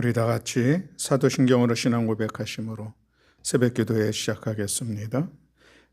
우리 다 같이 사도신경으로 신앙 고백하심으로 새벽 기도회 시작하겠습니다.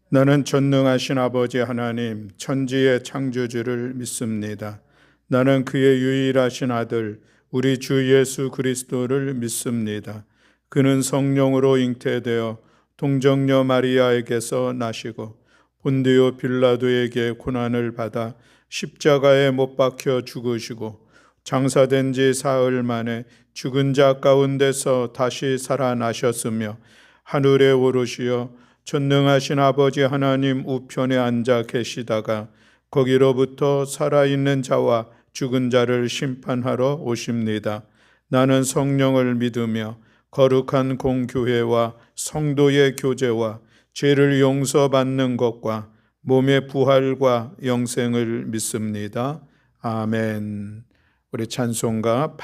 나는 전능하신 아버지 하나님 천지의 창조주를 믿습니다. 나는 그의 유일하신 아들 우리 주 예수 그리스도를 믿습니다. 그는 성령으로 잉태되어 동정녀 마리아에게서 나시고 본디오 빌라도에게 고난을 받아 십자가에 못 박혀 죽으시고 장사된 지 사흘 만에 죽은 자 가운데서 다시 살아나셨으며 하늘에 오르시어 전능하신 아버지 하나님 우편에 앉아 계시다가 거기로부터 살아있는 자와 죽은 자를 심판하러 오십니다. 나는 성령을 믿으며 거룩한 공교회와 성도의 교제와 죄를 용서받는 것과 몸의 부활과 영생을 믿습니다. 아멘. 우리 찬송가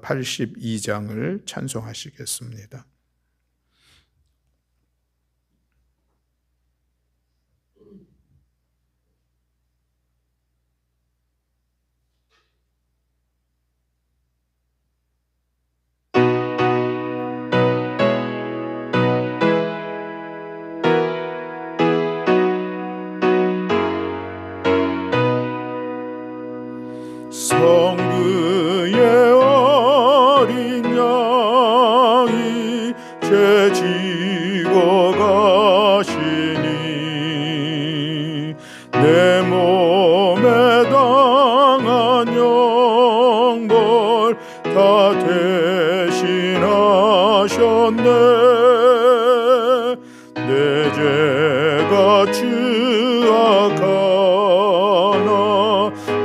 82장을 찬송하시겠습니다. 성부의 어린 양이 죄 지고 가시니 내 몸에 당한 영벌 다 대신하셨네. 내 죄가 추악하나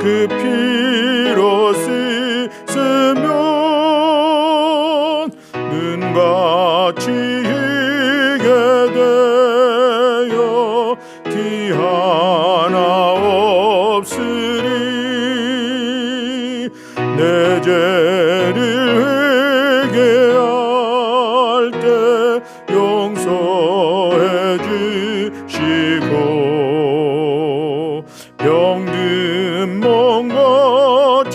그 피로 씻으면 눈같이 희게 되어 티 하나 없으리. 내 죄를 회개할 때 용서해 주시고 병든 몸 고쳐주사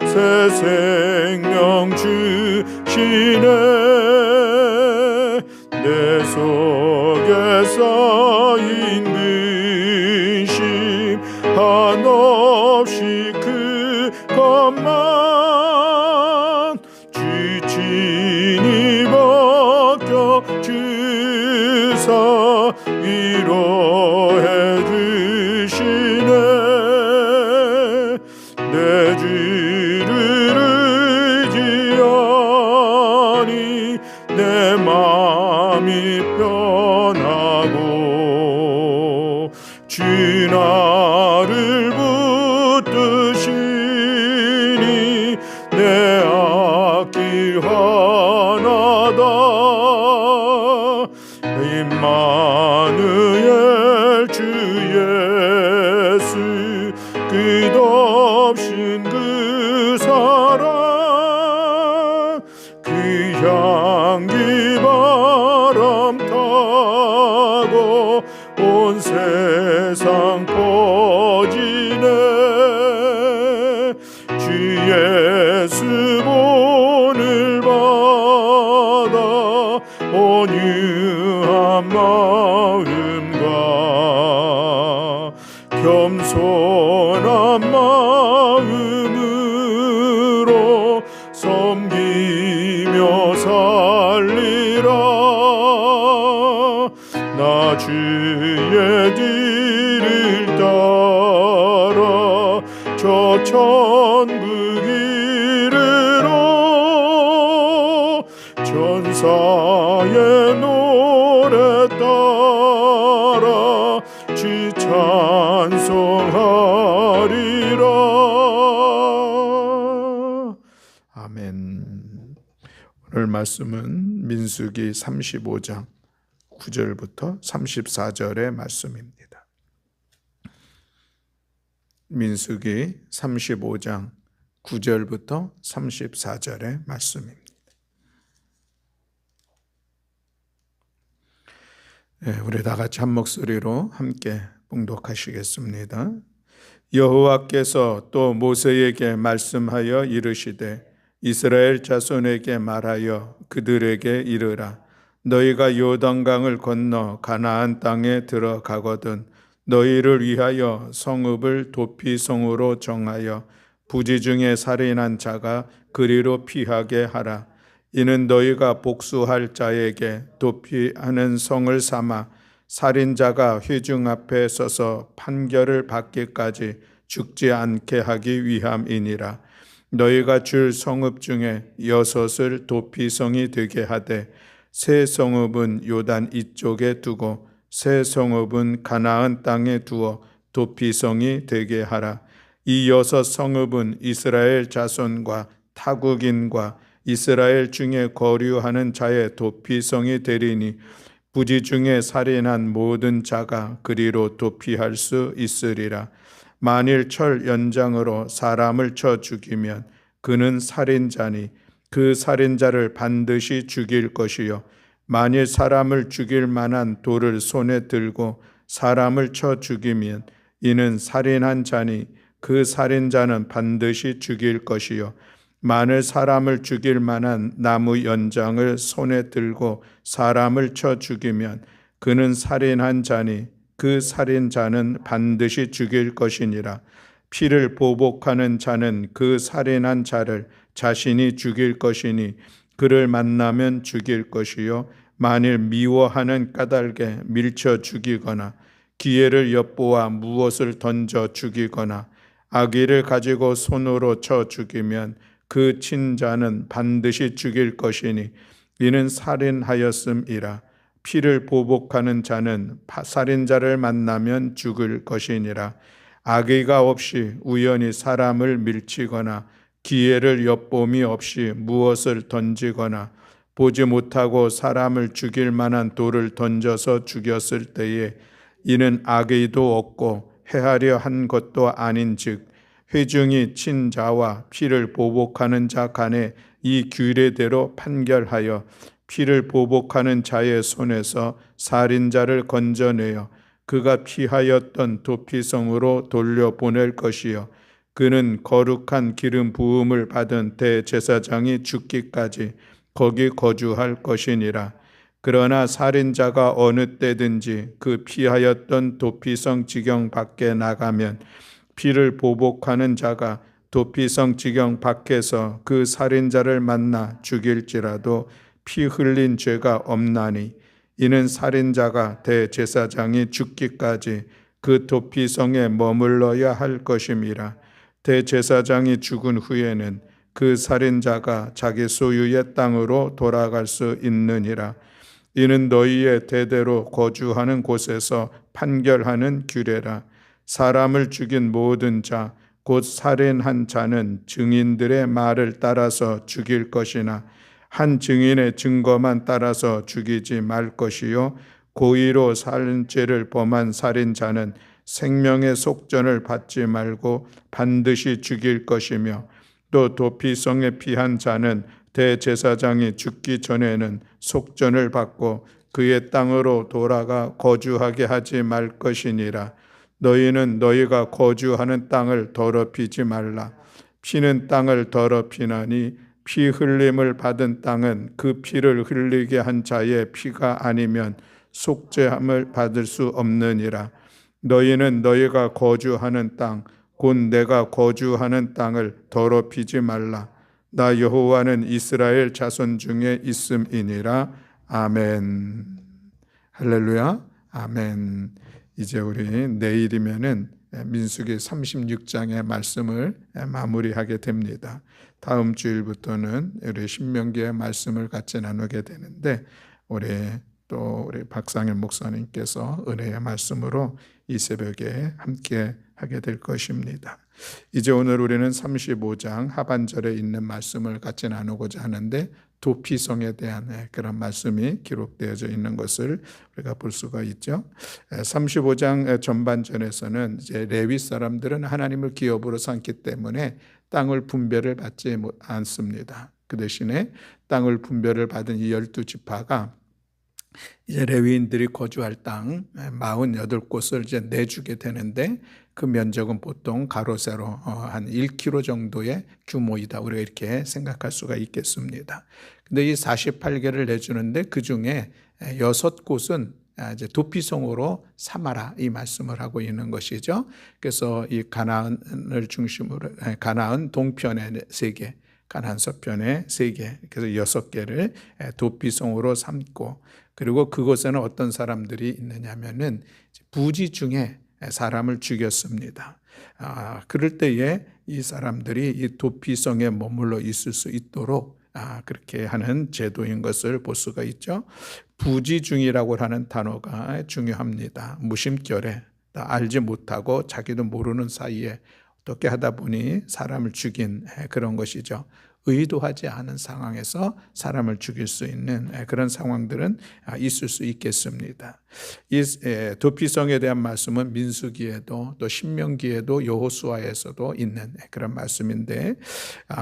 새 생명 주시네. 내 속에 쌓인 근심 한없이 그것만 주 친히 벗겨 주사 위로해 주시네. 내 주를 의지하니 내 마음이 편하고 주 나를 붙드시니 내 앞길 환하다. 임마누엘 주 예수 끝없인 그 사랑 그 향기 바람 타고 온 세상 퍼지네. 주 예수 본을 받아 온유한 마음과 겸손한 마음으로 섬기며 살리라. 나 주의 뒤를 따라 저 천국 이르러 전사의 노래 따라 주 찬송하리라. 아멘. 오늘 말씀은 민수기 35장 9절부터 34절의 말씀입니다. 민수기 35장 9절부터 34절의 말씀입니다. 우리 다 같이 한 목소리로 함께 봉독하시겠습니다. 여호와께서 또 모세에게 말씀하여 이르시되 이스라엘 자손에게 말하여 그들에게 이르라. 너희가 요단강을 건너 가나안 땅에 들어가거든 너희를 위하여 성읍을 도피성으로 정하여 부지 중에 살인한 자가 그리로 피하게 하라. 이는 너희가 복수할 자에게 도피하는 성을 삼아 살인자가 회중 앞에 서서 판결을 받기까지 죽지 않게 하기 위함이니라. 너희가 줄 성읍 중에 6을 도피성이 되게 하되 세 성읍은 요단 이쪽에 두고 세 성읍은 가나안 땅에 두어 도피성이 되게 하라. 이 6 성읍은 이스라엘 자손과 타국인과 이스라엘 중에 거류하는 자의 도피성이 되리니 부지 중에 살인한 모든 자가 그리로 도피할 수 있으리라. 만일 철 연장으로 사람을 쳐 죽이면 그는 살인자니 그 살인자를 반드시 죽일 것이요 만일 사람을 죽일 만한 돌을 손에 들고 사람을 쳐 죽이면 이는 살인한 자니 그 살인자는 반드시 죽일 것이요 만일 사람을 죽일 만한 나무 연장을 손에 들고 사람을 쳐 죽이면 그는 살인한 자니 그 살인자는 반드시 죽일 것이니라. 피를 보복하는 자는 그 살인한 자를 자신이 죽일 것이니 그를 만나면 죽일 것이요 만일 미워하는 까닭에 밀쳐 죽이거나 기회를 엿보아 무엇을 던져 죽이거나 아기를 가지고 손으로 쳐 죽이면 그 친자는 반드시 죽일 것이니 이는 살인하였음이라. 피를 보복하는 자는 살인자를 만나면 죽을 것이니라. 악의가 없이 우연히 사람을 밀치거나 기회를 엿봄이 없이 무엇을 던지거나 보지 못하고 사람을 죽일 만한 돌을 던져서 죽였을 때에 이는 악의도 없고 해하려 한 것도 아닌즉 회중이 친자와 피를 보복하는 자 간에 이 규례대로 판결하여 피를 보복하는 자의 손에서 살인자를 건져내어 그가 피하였던 도피성으로 돌려보낼 것이요 그는 거룩한 기름 부음을 받은 대제사장이 죽기까지 거기 거주할 것이니라. 그러나 살인자가 어느 때든지 그 피하였던 도피성 지경 밖에 나가면 피를 보복하는 자가 도피성 지경 밖에서 그 살인자를 만나 죽일지라도 피 흘린 죄가 없나니 이는 살인자가 대제사장이 죽기까지 그 도피성에 머물러야 할 것임이라. 대제사장이 죽은 후에는 그 살인자가 자기 소유의 땅으로 돌아갈 수 있느니라. 이는 너희의 대대로 거주하는 곳에서 판결하는 규례라. 사람을 죽인 모든 자, 곧 살인한 자는 증인들의 말을 따라서 죽일 것이나 한 증인의 증거만 따라서 죽이지 말 것이요 고의로 살인죄를 범한 살인자는 생명의 속전을 받지 말고 반드시 죽일 것이며 또 도피성에 피한 자는 대제사장이 죽기 전에는 속전을 받고 그의 땅으로 돌아가 거주하게 하지 말 것이니라. 너희는 너희가 거주하는 땅을 더럽히지 말라. 피는 땅을 더럽히나니 피 흘림을 받은 땅은 그 피를 흘리게 한 자의 피가 아니면 속죄함을 받을 수 없느니라. 너희는 너희가 거주하는 땅, 곧 내가 거주하는 땅을 더럽히지 말라. 나 여호와는 이스라엘 자손 중에 있음이니라. 아멘. 할렐루야. 아멘. 이제 우리 내일이면은 민수기 36장의 말씀을 마무리하게 됩니다. 다음 주일부터는 우리 신명기의 말씀을 같이 나누게 되는데 우리 박상일 목사님께서 은혜의 말씀으로 이 새벽에 함께 하게 될 것입니다. 이제 오늘 우리는 35장 하반절에 있는 말씀을 같이 나누고자 하는데 도피성에 대한 그런 말씀이 기록되어져 있는 것을 우리가 볼 수가 있죠. 35장 전반전에서는 이제 레위 사람들은 하나님을 기업으로 삼기 때문에 땅을 분배를 받지 않습니다. 그 대신에 땅을 분배를 받은 이 12지파가 이제 레위인들이 거주할 땅 48곳을 이제 내주게 되는데 그 면적은 보통 가로 세로 한 1km 정도의 규모이다. 우리가 이렇게 생각할 수가 있겠습니다. 근데 이 48개를 내주는데 그 중에 6곳은 이제 도피성으로 삼아라 이 말씀을 하고 있는 것이죠. 그래서 이 가나안을 중심으로 가나안 동편에 3개, 가나안 서편에 3개, 그래서 6개를 도피성으로 삼고, 그리고 그곳에는 어떤 사람들이 있느냐면은 부지 중에 사람을 죽였습니다. 그럴 때에 이 사람들이 이 도피성에 머물러 있을 수 있도록 그렇게 하는 제도인 것을 볼 수가 있죠. 부지중이라고 하는 단어가 중요합니다. 무심결에 알지 못하고 자기도 모르는 사이에 어떻게 하다 보니 사람을 죽인 그런 것이죠. 의도하지 않은 상황에서 사람을 죽일 수 있는 그런 상황들은 있을 수 있겠습니다. 이 도피성에 대한 말씀은 민수기에도 또 신명기에도 여호수아에서도 있는 그런 말씀인데,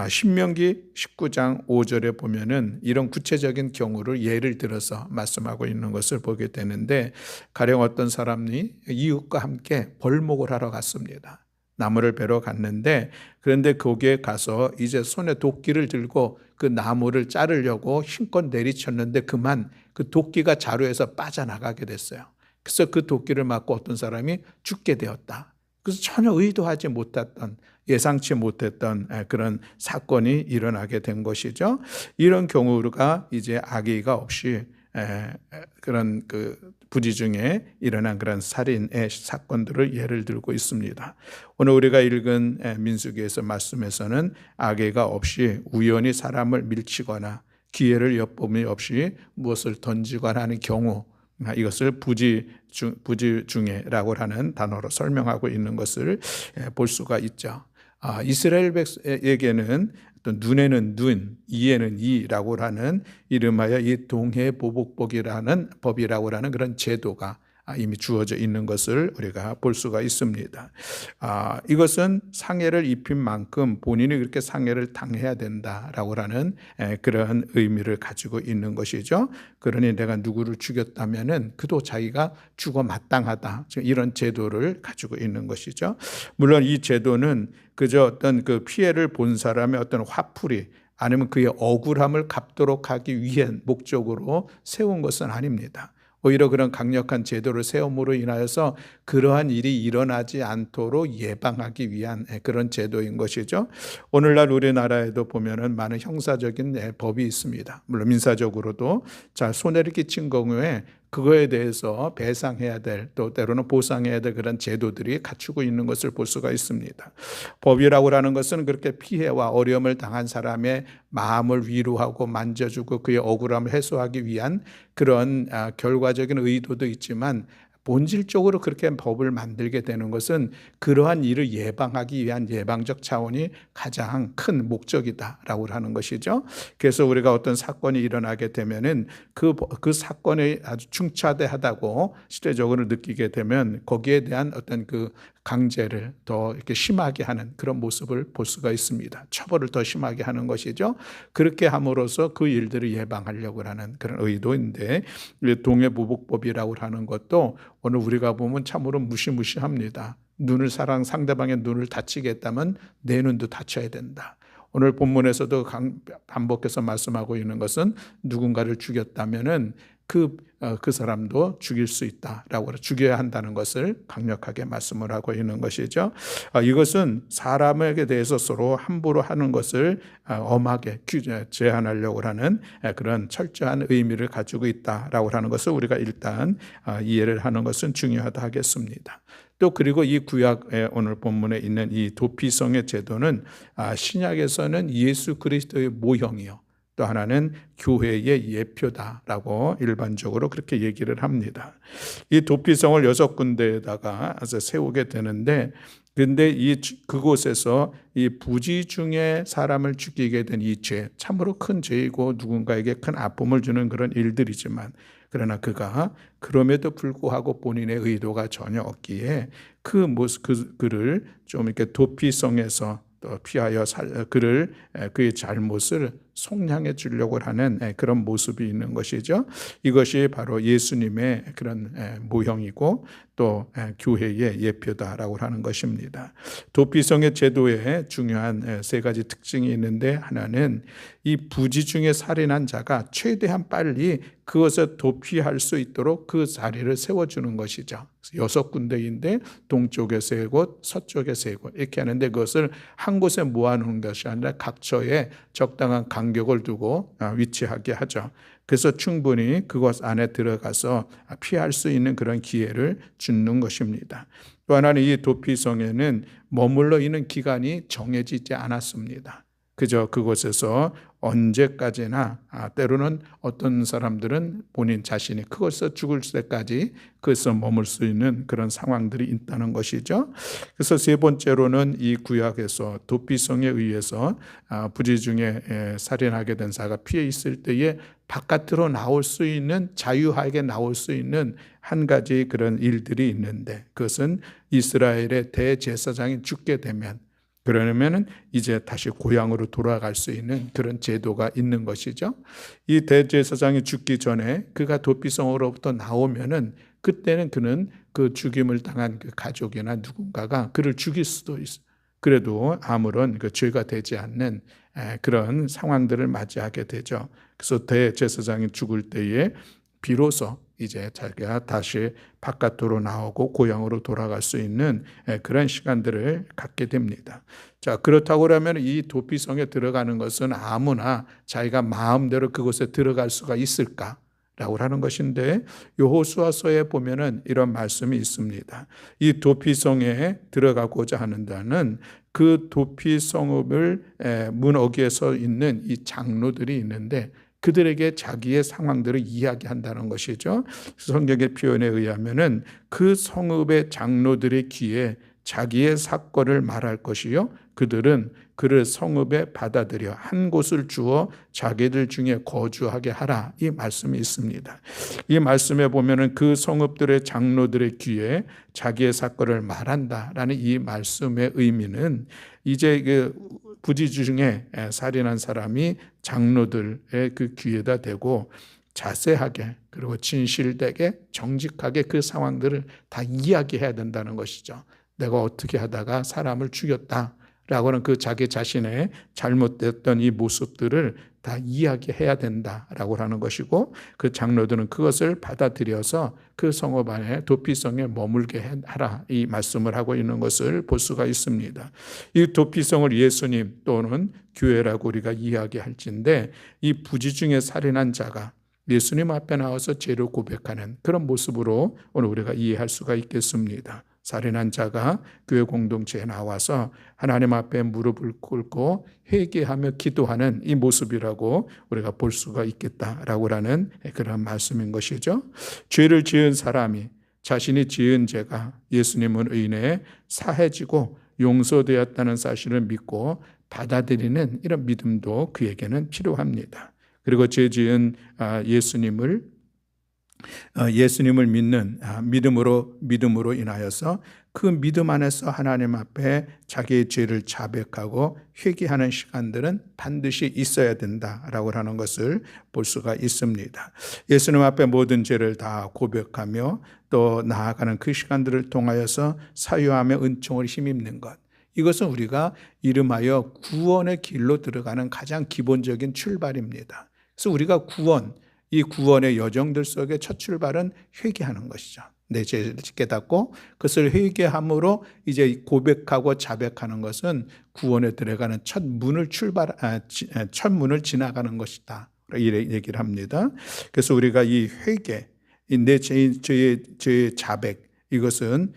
신명기 19장 5절에 보면은 이런 구체적인 경우를 예를 들어서 말씀하고 있는 것을 보게 되는데, 가령 어떤 사람이 이웃과 함께 벌목을 하러 갔습니다. 나무를 베러 갔는데, 그런데 거기에 가서 이제 손에 도끼를 들고 그 나무를 자르려고 힘껏 내리쳤는데 그만 그 도끼가 자루에서 빠져나가게 됐어요. 그래서 그 도끼를 맞고 어떤 사람이 죽게 되었다. 그래서 전혀 의도하지 못했던, 예상치 못했던 그런 사건이 일어나게 된 것이죠. 이런 경우가 이제 악의가 없이 그런 그 부지 중에 일어난 그런 살인의 사건들을 예를 들고 있습니다. 오늘 우리가 읽은 민수기에서 말씀에서는 악의가 없이 우연히 사람을 밀치거나 기회를 엿봄이 없이 무엇을 던지거나 하는 경우, 이것을 부지중에라고 하는 단어로 설명하고 있는 것을 볼 수가 있죠. 이스라엘 백성에게는 눈에는 눈, 이에는 이라고 하는 이름하여 이 동해보복법이라는 법이라고 하는 그런 제도가 이미 주어져 있는 것을 우리가 볼 수가 있습니다. 이것은 상해를 입힌 만큼 본인이 그렇게 상해를 당해야 된다라고 하는 그런 의미를 가지고 있는 것이죠. 그러니 내가 누구를 죽였다면은 그도 자기가 죽어 마땅하다, 이런 제도를 가지고 있는 것이죠. 물론 이 제도는 그저 어떤 그 피해를 본 사람의 어떤 화풀이 아니면 그의 억울함을 갚도록 하기 위한 목적으로 세운 것은 아닙니다. 오히려 그런 강력한 제도를 세움으로 인하여서 그러한 일이 일어나지 않도록 예방하기 위한 그런 제도인 것이죠. 오늘날 우리나라에도 보면은 많은 형사적인 법이 있습니다. 물론 민사적으로도 손해를 끼친 경우에 그거에 대해서 배상해야 될, 또 때로는 보상해야 될 그런 제도들이 갖추고 있는 것을 볼 수가 있습니다. 법이라고 하는 것은 그렇게 피해와 어려움을 당한 사람의 마음을 위로하고 만져주고 그의 억울함을 해소하기 위한 그런 결과적인 의도도 있지만, 본질적으로 그렇게 법을 만들게 되는 것은 그러한 일을 예방하기 위한 예방적 차원이 가장 큰 목적이다라고 하는 것이죠. 그래서 우리가 어떤 사건이 일어나게 되면은 그 사건이 아주 중차대하다고 실제적으로 느끼게 되면 거기에 대한 어떤 그 강제를 더 이렇게 심하게 하는 그런 모습을 볼 수가 있습니다. 처벌을 더 심하게 하는 것이죠. 그렇게 함으로써 그 일들을 예방하려고 하는 그런 의도인데, 동해보복법이라고 하는 것도 오늘 우리가 보면 참으로 무시무시합니다. 상대방의 눈을 다치게 했다면 내 눈도 다쳐야 된다. 오늘 본문에서도 반복해서 말씀하고 있는 것은 누군가를 죽였다면은 그 사람도 죽일 수 있다라고, 죽여야 한다는 것을 강력하게 말씀을 하고 있는 것이죠. 이것은 사람에게 대해서 서로 함부로 하는 것을 엄하게 제한하려고 하는 그런 철저한 의미를 가지고 있다라고 하는 것을 우리가 일단 이해를 하는 것은 중요하다 하겠습니다. 또 그리고 이 구약의 오늘 본문에 있는 이 도피성의 제도는 신약에서는 예수 그리스도의 모형이요, 또 하나는 교회의 예표다라고 일반적으로 그렇게 얘기를 합니다. 이 도피성을 6군데에다가 세우게 되는데, 근데 그곳에서 이 부지 중에 사람을 죽이게 된 이 죄, 참으로 큰 죄이고 누군가에게 큰 아픔을 주는 그런 일들이지만, 그러나 그가 그럼에도 불구하고 본인의 의도가 전혀 없기에 그를 좀 이렇게 도피성에서 또 피하여 그의 잘못을 속량해 주려고 하는 그런 모습이 있는 것이죠. 이것이 바로 예수님의 그런 모형이고 또 교회의 예표다라고 하는 것입니다. 도피성의 제도에 중요한 세 가지 특징이 있는데, 하나는 이 부지 중에 살인한 자가 최대한 빨리 그것을 도피할 수 있도록 그 자리를 세워주는 것이죠. 6군데인데 동쪽에 3곳, 서쪽에 3곳 이렇게 하는데, 그것을 한 곳에 모아놓은 것이 아니라 각처에 적당한 간격을 두고 위치하게 하죠. 그래서 충분히 그곳 안에 들어가서 피할 수 있는 그런 기회를 주는 것입니다. 또 하나는 이 도피성에는 머물러 있는 기간이 정해지지 않았습니다. 그저 그곳에서 언제까지나, 때로는 어떤 사람들은 본인 자신이 그것에서 죽을 때까지 그것에서 머물 수 있는 그런 상황들이 있다는 것이죠. 그래서 세 번째로는 이 구약에서 도피성에 의해서 부지 중에 살인하게 된 자가 피해 있을 때에 바깥으로 나올 수 있는, 자유하게 나올 수 있는 한 가지 그런 일들이 있는데, 그것은 이스라엘의 대제사장이 죽게 되면, 그러면은 이제 다시 고향으로 돌아갈 수 있는 그런 제도가 있는 것이죠. 이 대제사장이 죽기 전에 그가 도피성으로부터 나오면은, 그때는 그는 그 죽임을 당한 그 가족이나 누군가가 그를 죽일 수도 있어요. 그래도 아무런 그 죄가 되지 않는 그런 상황들을 맞이하게 되죠. 그래서 대제사장이 죽을 때에 비로소 이제 자기가 다시 바깥으로 나오고 고향으로 돌아갈 수 있는 그런 시간들을 갖게 됩니다. 자, 그렇다고 하면 이 도피성에 들어가는 것은 아무나 자기가 마음대로 그곳에 들어갈 수가 있을까? 라고 하는 것인데, 여호수아서에 보면은 이런 말씀이 있습니다. 이 도피성에 들어가고자 하는다는 그 도피성읍을 문어기에 서 있는 이 장로들이 있는데, 그들에게 자기의 상황들을 이야기한다는 것이죠. 성경의 표현에 의하면은 그 성읍의 장로들의 귀에 자기의 사건을 말할 것이요, 그들은 그를 성읍에 받아들여 한 곳을 주어 자기들 중에 거주하게 하라, 이 말씀이 있습니다. 이 말씀에 보면은 그 성읍들의 장로들의 귀에 자기의 사건을 말한다라는 이 말씀의 의미는, 이제 그 부지 중에 살인한 사람이 장로들의 그 귀에다 대고 자세하게, 그리고 진실되게, 정직하게 그 상황들을 다 이야기해야 된다는 것이죠. 내가 어떻게 하다가 사람을 죽였다라고는 그 자기 자신의 잘못됐던 이 모습들을 다 이야기해야 된다라고 하는 것이고, 그 장로들은 그것을 받아들여서 그 성읍 안에 도피성에 머물게 하라, 이 말씀을 하고 있는 것을 볼 수가 있습니다. 이 도피성을 예수님 또는 교회라고 우리가 이야기할진데, 이 부지 중에 살인한 자가 예수님 앞에 나와서 죄를 고백하는 그런 모습으로 오늘 우리가 이해할 수가 있겠습니다. 살인한 자가 교회 공동체에 나와서 하나님 앞에 무릎을 꿇고 회개하며 기도하는 이 모습이라고 우리가 볼 수가 있겠다라고 하는 그런 말씀인 것이죠. 죄를 지은 사람이 자신이 지은 죄가 예수님을 인해 사해지고 용서되었다는 사실을 믿고 받아들이는 이런 믿음도 그에게는 필요합니다. 그리고 죄 지은 예수님을 믿는 믿음으로 인하여서 그 믿음 안에서 하나님 앞에 자기의 죄를 자백하고 회개하는 시간들은 반드시 있어야 된다라고 하는 것을 볼 수가 있습니다. 예수님 앞에 모든 죄를 다 고백하며 또 나아가는 그 시간들을 통하여서 사유하며 은총을 힘입는 것, 이것은 우리가 이름하여 구원의 길로 들어가는 가장 기본적인 출발입니다. 그래서 우리가 이 구원의 여정들 속에 첫 출발은 회개하는 것이죠. 내 죄를 깨닫고 그것을 회개함으로 이제 고백하고 자백하는 것은 구원에 들어가는 첫 문을 지나가는 것이다, 이렇게 얘기를 합니다. 그래서 우리가 이 회개, 내 죄의 자백, 이것은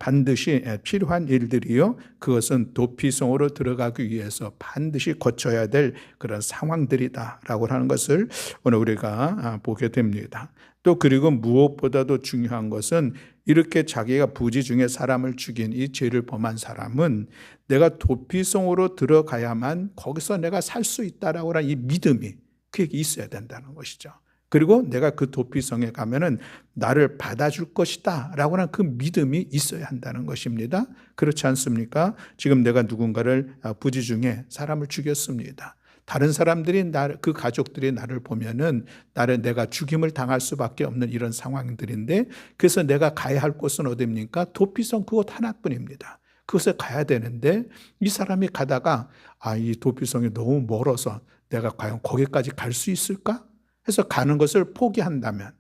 반드시 필요한 일들이요, 그것은 도피성으로 들어가기 위해서 반드시 거쳐야 될 그런 상황들이다라고 하는 것을 오늘 우리가 보게 됩니다. 또 그리고 무엇보다도 중요한 것은, 이렇게 자기가 부지 중에 사람을 죽인 이 죄를 범한 사람은 내가 도피성으로 들어가야만 거기서 내가 살 수 있다라고 하는 이 믿음이 그에게 있어야 된다는 것이죠. 그리고 내가 그 도피성에 가면은 나를 받아줄 것이다 라고 하는 그 믿음이 있어야 한다는 것입니다. 그렇지 않습니까? 지금 내가 누군가를 부지 중에 사람을 죽였습니다. 다른 사람들이 그 가족들이 나를 보면은 내가 죽임을 당할 수밖에 없는 이런 상황들인데, 그래서 내가 가야 할 곳은 어디입니까? 도피성 그곳 하나뿐입니다. 그곳에 가야 되는데 이 사람이 가다가 이 도피성이 너무 멀어서 내가 과연 거기까지 갈 수 있을까? 해서 가는 것을 포기한다면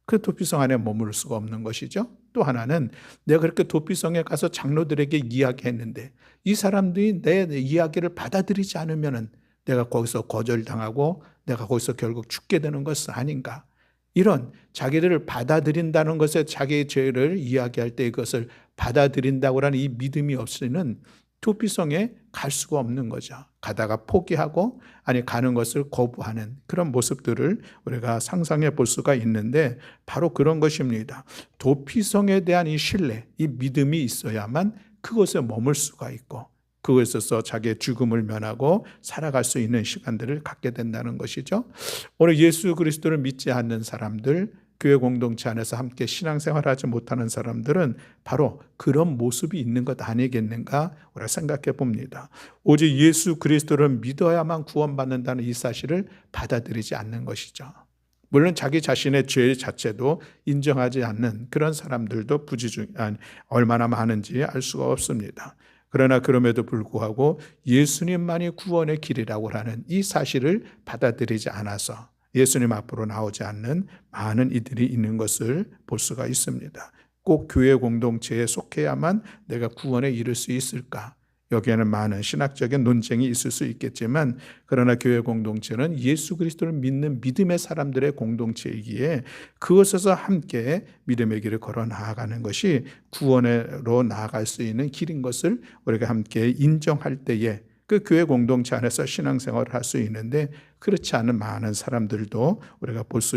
그 도피성 안에 머무를 수가 없는 것이죠. 또 하나는 내가 그렇게 도피성에 가서 장로들에게 이야기했는데 이 사람들이 내 이야기를 받아들이지 않으면 내가 거기서 거절당하고 내가 거기서 결국 죽게 되는 것은 아닌가. 이런 자기들을 받아들인다는 것에 자기의 죄를 이야기할 때 이것을 받아들인다고 하는 이 믿음이 없이는 도피성에 갈 수가 없는 거죠. 가다가 포기하고 가는 것을 거부하는 그런 모습들을 우리가 상상해 볼 수가 있는데 바로 그런 것입니다. 도피성에 대한 이 신뢰, 이 믿음이 있어야만 그곳에 머물 수가 있고 그곳에서 자기의 죽음을 면하고 살아갈 수 있는 시간들을 갖게 된다는 것이죠. 오늘 예수 그리스도를 믿지 않는 사람들, 교회 공동체 안에서 함께 신앙생활하지 못하는 사람들은 바로 그런 모습이 있는 것 아니겠는가 우리가 생각해 봅니다. 오직 예수 그리스도를 믿어야만 구원받는다는 이 사실을 받아들이지 않는 것이죠. 물론 자기 자신의 죄 자체도 인정하지 않는 그런 사람들도 얼마나 많은지 알 수가 없습니다. 그러나 그럼에도 불구하고 예수님만이 구원의 길이라고 하는 이 사실을 받아들이지 않아서 예수님 앞으로 나오지 않는 많은 이들이 있는 것을 볼 수가 있습니다. 꼭 교회 공동체에 속해야만 내가 구원에 이를 수 있을까? 여기에는 많은 신학적인 논쟁이 있을 수 있겠지만 그러나 교회 공동체는 예수 그리스도를 믿는 믿음의 사람들의 공동체이기에 그것에서 함께 믿음의 길을 걸어 나아가는 것이 구원으로 나아갈 수 있는 길인 것을 우리가 함께 인정할 때에 그 교회 공동체 안에서 신앙생활을 할 수 있는데 그렇지 않은 많은 사람들도 우리가 볼 수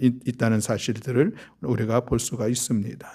있다는 사실들을 우리가 볼 수가 있습니다.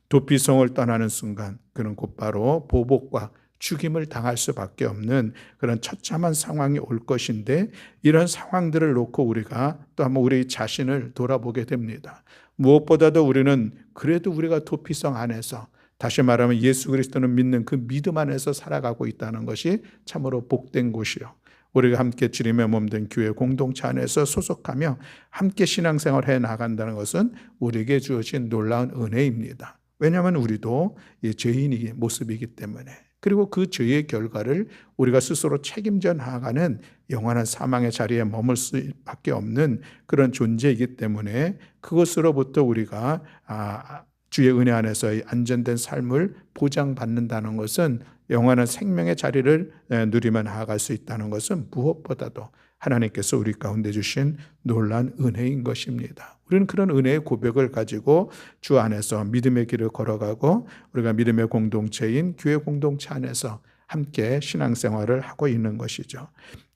도피성을 떠나는 순간 그는 곧바로 보복과 죽임을 당할 수밖에 없는 그런 처참한 상황이 올 것인데 이런 상황들을 놓고 우리가 또 한번 우리 자신을 돌아보게 됩니다. 무엇보다도 우리는 그래도 우리가 도피성 안에서 다시 말하면 예수 그리스도는 믿는 그 믿음 안에서 살아가고 있다는 것이 참으로 복된 곳이요. 우리가 함께 주님의 몸된 교회 공동체 안에서 소속하며 함께 신앙생활을 해 나간다는 것은 우리에게 주어진 놀라운 은혜입니다. 왜냐하면 우리도 죄인의 모습이기 때문에 그리고 그 죄의 결과를 우리가 스스로 책임져 나아가는 영원한 사망의 자리에 머물 수밖에 없는 그런 존재이기 때문에 그것으로부터 우리가 주의 은혜 안에서의 안전된 삶을 보장받는다는 것은 영원한 생명의 자리를 누리며 나아갈 수 있다는 것은 무엇보다도 하나님께서 우리 가운데 주신 놀라운 은혜인 것입니다. 우리는 그런 은혜의 고백을 가지고 주 안에서 믿음의 길을 걸어가고 우리가 믿음의 공동체인 교회 공동체 안에서 함께 신앙생활을 하고 있는 것이죠.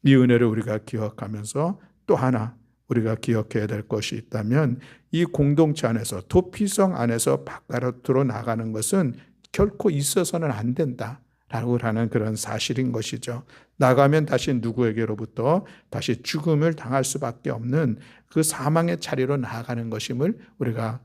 이 은혜를 우리가 기억하면서 또 하나 우리가 기억해야 될 것이 있다면 이 공동체 안에서 도피성 안에서 바깥으로 나가는 것은 결코 있어서는 안 된다라고 하는 그런 사실인 것이죠. 나가면 다시 누구에게로부터 다시 죽음을 당할 수밖에 없는 그 사망의 자리로 나아가는 것임을 우리가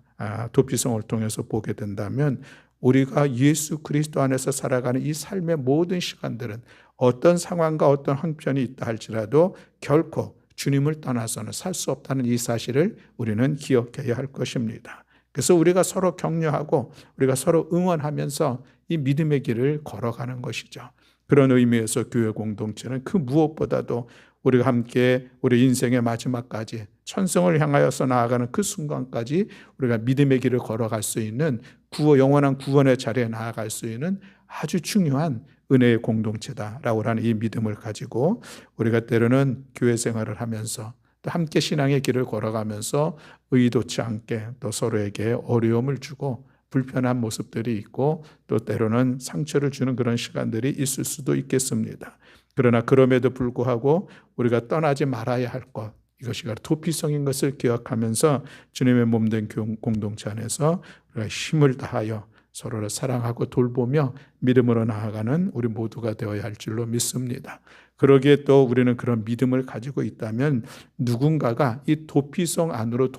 도피성을 통해서 보게 된다면 우리가 예수 그리스도 안에서 살아가는 이 삶의 모든 시간들은 어떤 상황과 어떤 형편이 있다 할지라도 결코 주님을 떠나서는 살 수 없다는 이 사실을 우리는 기억해야 할 것입니다. 그래서 우리가 서로 격려하고 우리가 서로 응원하면서 이 믿음의 길을 걸어가는 것이죠. 그런 의미에서 교회 공동체는 그 무엇보다도 우리가 함께 우리 인생의 마지막까지 천성을 향하여서 나아가는 그 순간까지 우리가 믿음의 길을 걸어갈 수 있는 영원한 구원의 자리에 나아갈 수 있는 아주 중요한 은혜의 공동체다라고 하는 이 믿음을 가지고 우리가 때로는 교회 생활을 하면서 또 함께 신앙의 길을 걸어가면서 의도치 않게 또 서로에게 어려움을 주고 불편한 모습들이 있고 또 때로는 상처를 주는 그런 시간들이 있을 수도 있겠습니다. 그러나 그럼에도 불구하고 우리가 떠나지 말아야 할 것, 이것이 도피성인 것을 기억하면서 주님의 몸된 공동체 안에서 우리가 힘을 다하여 서로를 사랑하고 돌보며 믿음으로 나아가는 우리 모두가 되어야 할 줄로 믿습니다. 그러기에 또 우리는 그런 믿음을 가지고 있다면 누군가가 이 도피성 안으로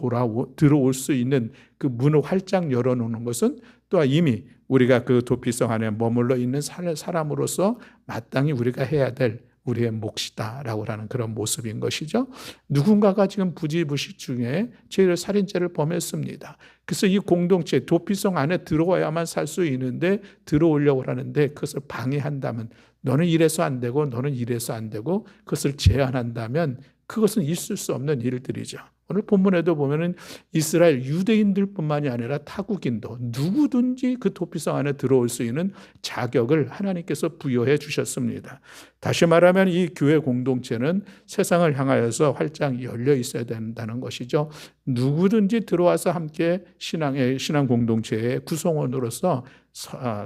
들어올 수 있는 그 문을 활짝 열어놓는 것은 또 이미 우리가 그 도피성 안에 머물러 있는 사람으로서 마땅히 우리가 해야 될 우리의 몫이다라고 하는 그런 모습인 것이죠. 누군가가 지금 부지부식 중에 죄를 살인죄를 범했습니다. 그래서 이 공동체 도피성 안에 들어와야만 살 수 있는데 들어오려고 하는데 그것을 방해한다면, 너는 이래서 안 되고 너는 이래서 안 되고 그것을 제한한다면 그것은 있을 수 없는 일들이죠. 오늘 본문에도 보면은 이스라엘 유대인들뿐만이 아니라 타국인도 누구든지 그 도피성 안에 들어올 수 있는 자격을 하나님께서 부여해 주셨습니다. 다시 말하면 이 교회 공동체는 세상을 향하여서 활짝 열려 있어야 된다는 것이죠. 누구든지 들어와서 함께 신앙 공동체의 구성원으로서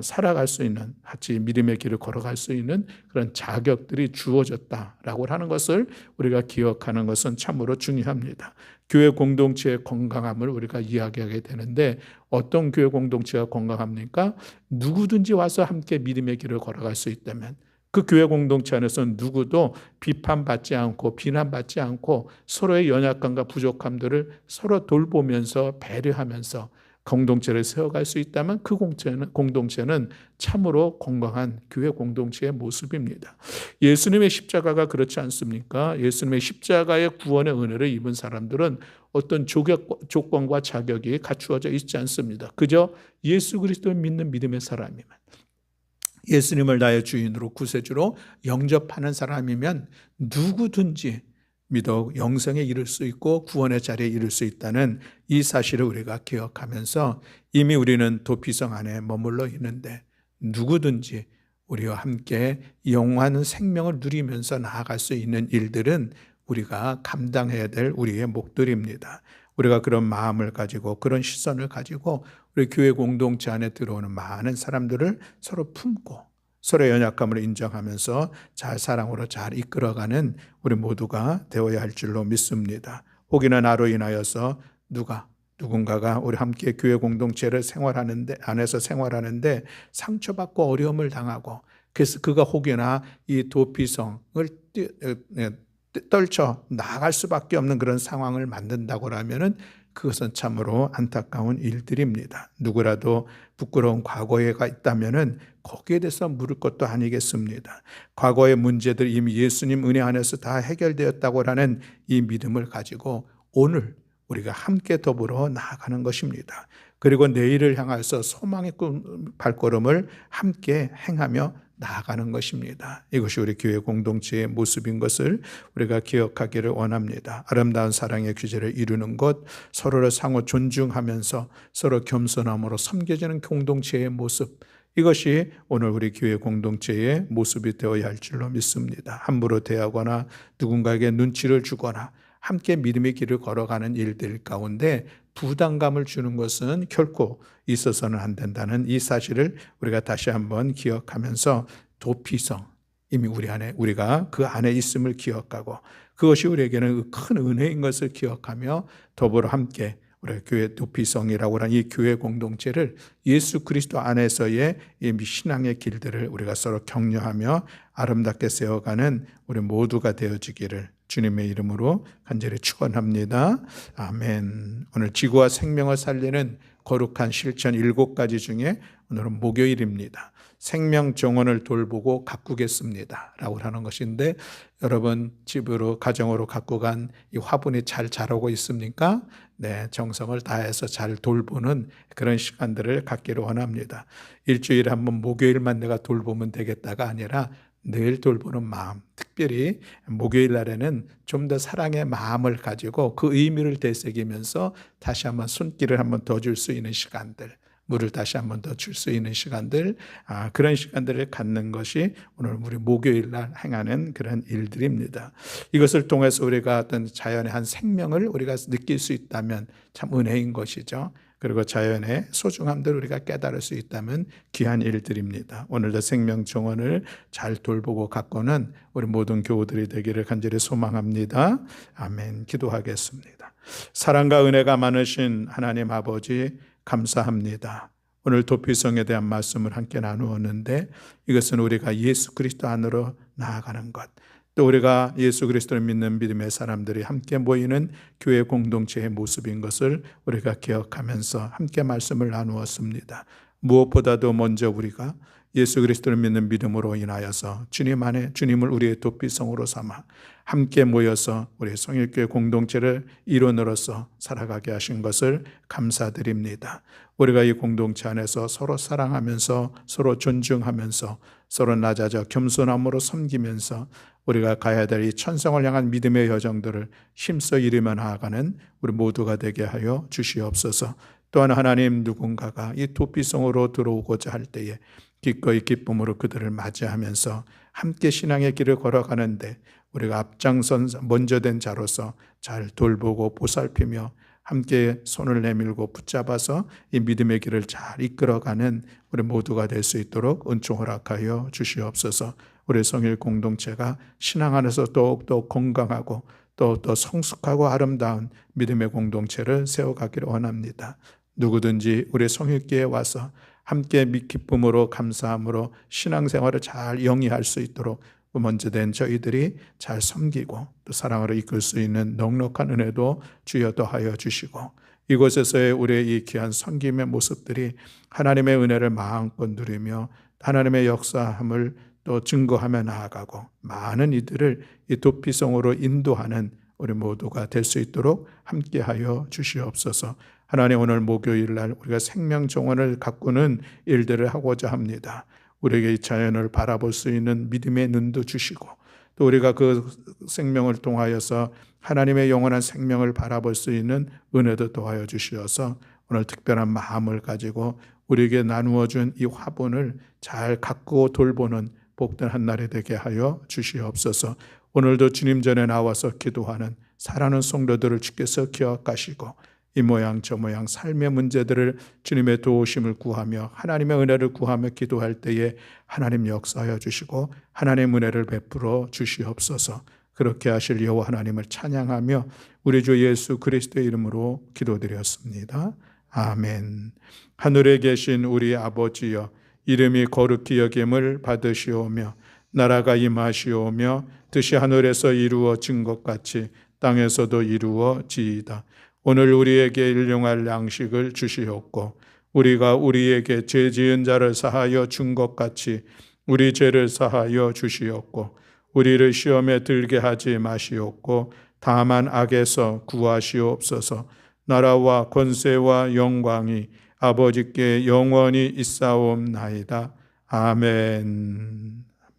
살아갈 수 있는, 같이 믿음의 길을 걸어갈 수 있는 그런 자격들이 주어졌다라고 하는 것을 우리가 기억하는 것은 참으로 중요합니다. 교회 공동체의 건강함을 우리가 이야기하게 되는데, 어떤 교회 공동체가 건강합니까? 누구든지 와서 함께 믿음의 길을 걸어갈 수 있다면 그 교회 공동체 안에서 누구도 비판받지 않고 비난받지 않고 서로의 연약함과 부족함들을 서로 돌보면서 배려하면서 공동체를 세워갈 수 있다면 그 공동체는 참으로 건강한 교회 공동체의 모습입니다. 예수님의 십자가가 그렇지 않습니까? 예수님의 십자가의 구원의 은혜를 입은 사람들은 어떤 조건과 자격이 갖추어져 있지 않습니다. 그저 예수 그리스도를 믿는 믿음의 사람이면, 예수님을 나의 주인으로 구세주로 영접하는 사람이면 누구든지 믿어 영생에 이를 수 있고 구원의 자리에 이를 수 있다는 이 사실을 우리가 기억하면서, 이미 우리는 도피성 안에 머물러 있는데 누구든지 우리와 함께 영원한 생명을 누리면서 나아갈 수 있는 일들은 우리가 감당해야 될 우리의 몫들입니다. 우리가 그런 마음을 가지고 그런 시선을 가지고 우리 교회 공동체 안에 들어오는 많은 사람들을 서로 품고 서로의 연약감을 인정하면서 잘 사랑으로 잘 이끌어가는 우리 모두가 되어야 할 줄로 믿습니다. 혹이나 나로 인하여서 누군가가 우리 함께 교회 공동체를 안에서 생활하는데 상처받고 어려움을 당하고, 그래서 그가 혹여나 이 도피성을 떨쳐 나아갈 수밖에 없는 그런 상황을 만든다고 하면은 그것은 참으로 안타까운 일들입니다. 누구라도 부끄러운 과거가 있다면은 거기에 대해서 물을 것도 아니겠습니다. 과거의 문제들이 이미 예수님 은혜 안에서 다 해결되었다고 하는 이 믿음을 가지고 오늘 우리가 함께 더불어 나아가는 것입니다. 그리고 내일을 향해서 소망의 발걸음을 함께 행하며 나아가는 것입니다. 이것이 우리 교회 공동체의 모습인 것을 우리가 기억하기를 원합니다. 아름다운 사랑의 규제를 이루는 것, 서로를 상호 존중하면서 서로 겸손함으로 섬겨지는 공동체의 모습, 이것이 오늘 우리 교회 공동체의 모습이 되어야 할 줄로 믿습니다. 함부로 대하거나 누군가에게 눈치를 주거나 함께 믿음의 길을 걸어가는 일들 가운데 부담감을 주는 것은 결코 있어서는 안 된다는 이 사실을 우리가 다시 한번 기억하면서, 도피성, 이미 우리가 그 안에 있음을 기억하고 그것이 우리에게는 큰 은혜인 것을 기억하며 더불어 함께 우리 교회 도피성이라고 하는 이 교회 공동체를 예수 그리스도 안에서의 이 신앙의 길들을 우리가 서로 격려하며 아름답게 세워가는 우리 모두가 되어지기를 주님의 이름으로 간절히 축원합니다. 아멘. 오늘 지구와 생명을 살리는 거룩한 실천 7가지 중에 오늘은 목요일입니다. 생명 정원을 돌보고 가꾸겠습니다 라고 하는 것인데, 여러분 집으로 가정으로 갖고 간 이 화분이 잘 자라고 있습니까? 네, 정성을 다해서 잘 돌보는 그런 시간들을 갖기를 원합니다. 일주일에 한 번 목요일만 내가 돌보면 되겠다가 아니라 늘 돌보는 마음, 특별히 목요일 날에는 좀 더 사랑의 마음을 가지고 그 의미를 되새기면서 다시 한번 손길을 한번 더 줄 수 있는 시간들, 물을 다시 한번 더 줄 수 있는 시간들, 그런 시간들을 갖는 것이 오늘 우리 목요일 날 행하는 그런 일들입니다. 이것을 통해서 우리가 어떤 자연의 한 생명을 우리가 느낄 수 있다면 참 은혜인 것이죠. 그리고 자연의 소중함들을 우리가 깨달을 수 있다면 귀한 일들입니다. 오늘도 생명 정원을 잘 돌보고 가꾸는 우리 모든 교우들이 되기를 간절히 소망합니다. 아멘. 기도하겠습니다. 사랑과 은혜가 많으신 하나님 아버지, 감사합니다. 오늘 도피성에 대한 말씀을 함께 나누었는데, 이것은 우리가 예수 그리스도 안으로 나아가는 것, 또 우리가 예수 그리스도를 믿는 믿음의 사람들이 함께 모이는 교회 공동체의 모습인 것을 우리가 기억하면서 함께 말씀을 나누었습니다. 무엇보다도 먼저 우리가 예수 그리스도를 믿는 믿음으로 인하여서 주님 안에 주님을 우리의 도피성으로 삼아 함께 모여서 우리 성일교회 공동체를 일원으로서 살아가게 하신 것을 감사드립니다. 우리가 이 공동체 안에서 서로 사랑하면서 서로 존중하면서 서로 낮아져 겸손함으로 섬기면서 우리가 가야 될 이 천성을 향한 믿음의 여정들을 힘써 이루며 나아가는 우리 모두가 되게 하여 주시옵소서. 또한 하나님, 누군가가 이 도피성으로 들어오고자 할 때에 기꺼이 기쁨으로 그들을 맞이하면서 함께 신앙의 길을 걸어가는데 우리가 앞장선 먼저 된 자로서 잘 돌보고 보살피며 함께 손을 내밀고 붙잡아서 이 믿음의 길을 잘 이끌어가는 우리 모두가 될 수 있도록 은총 허락하여 주시옵소서. 우리 성일 공동체가 신앙 안에서 더욱더 건강하고 또 성숙하고 아름다운 믿음의 공동체를 세워가기를 원합니다. 누구든지 우리 성일교회에 와서 함께 기쁨으로 감사함으로 신앙생활을 잘 영위할 수 있도록 먼저 된 저희들이 잘 섬기고 또 사랑으로 이끌 수 있는 넉넉한 은혜도 주여 더하여 주시고 이곳에서의 우리의 이 귀한 섬김의 모습들이 하나님의 은혜를 마음껏 누리며 하나님의 역사함을 또 증거하며 나아가고 많은 이들을 이 도피성으로 인도하는 우리 모두가 될 수 있도록 함께하여 주시옵소서. 하나님, 오늘 목요일 날 우리가 생명 정원을 가꾸는 일들을 하고자 합니다. 우리에게 이 자연을 바라볼 수 있는 믿음의 눈도 주시고 또 우리가 그 생명을 통하여서 하나님의 영원한 생명을 바라볼 수 있는 은혜도 더하여 주시어서 오늘 특별한 마음을 가지고 우리에게 나누어 준 이 화분을 잘 가꾸고 돌보는 복된 한 날이 되게 하여 주시옵소서. 오늘도 주님 전에 나와서 기도하는 사랑하는 성도들을 주께서 기억하시고 이 모양 저 모양 삶의 문제들을 주님의 도우심을 구하며 하나님의 은혜를 구하며 기도할 때에 하나님 역사하여 주시고 하나님의 은혜를 베풀어 주시옵소서. 그렇게 하실 여호와 하나님을 찬양하며 우리 주 예수 그리스도의 이름으로 기도드렸습니다. 아멘. 하늘에 계신 우리 아버지여, 이름이 거룩히 여김을 받으시오며 나라가 임하시오며 뜻이 하늘에서 이루어진 것 같이 땅에서도 이루어지이다. 오늘 우리에게 일용할 양식을 주시옵고 우리가 우리에게 죄 지은 자를 사하여 준 것 같이 우리 죄를 사하여 주시옵고 우리를 시험에 들게 하지 마시옵고 다만 악에서 구하시옵소서. 나라와 권세와 영광이 아버지께 영원히 있사옵나이다. 아멘.